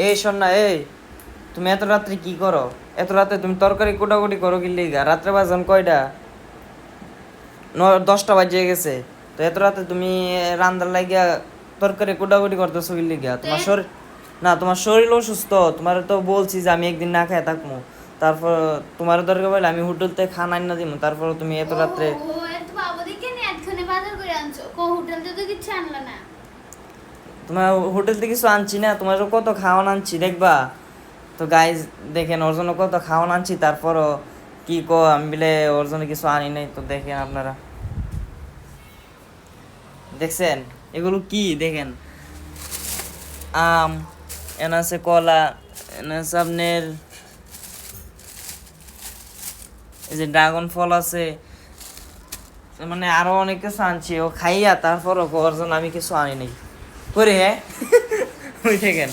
এই শোন না, এই তুমি এত রাত্রে কি করো? এত রাতে তুমি তরকারি কোটাকুটি করো কি লিগা? রাত্রে বাজন কয়টা? 10টা বাজে গেছে। তো এত রাতে তুমি রান্দার লাগিয়া তরকারি কোটাকুটি করতেছো কি লিগা? তোমার শরীর না, তোমার শরীর অসুস্থ। তোমার তো বলছি যে আমি একদিন না খাই থাকবো। তারপর তোমার দরকার বলে আমি হোটেল থেকে খানা আনি না দিব, তারপর তুমি এত রাত্রে। ও এত বাবু দেখে নি এতক্ষণে বাজার করে আনছো কো হোটেল থেকে তো কিছু আনলা না। তোমার হোটেল থেকে কিছু আনছি না, তোমার কত খাওয়ান আনছি দেখবা। তো গাইজ দেখেন ওর জন্য কত খাওয়ান আনছি, তারপরও কি কো আমি বলে ওর জন্য কিছু আনি নাই। তো দেখেন আপনারা দেখছেন এগুলো কি দেখেন, আম, এনে আছে কলা, এনে আছে আপনার এই যে ড্রাগন ফল আছে, মানে আরো অনেক কিছু আনছি। ও খাইয়া তারপরও ওর জন্য আমি কিছু আনি নাই করে, হ্যাঁ। ওই দেখেন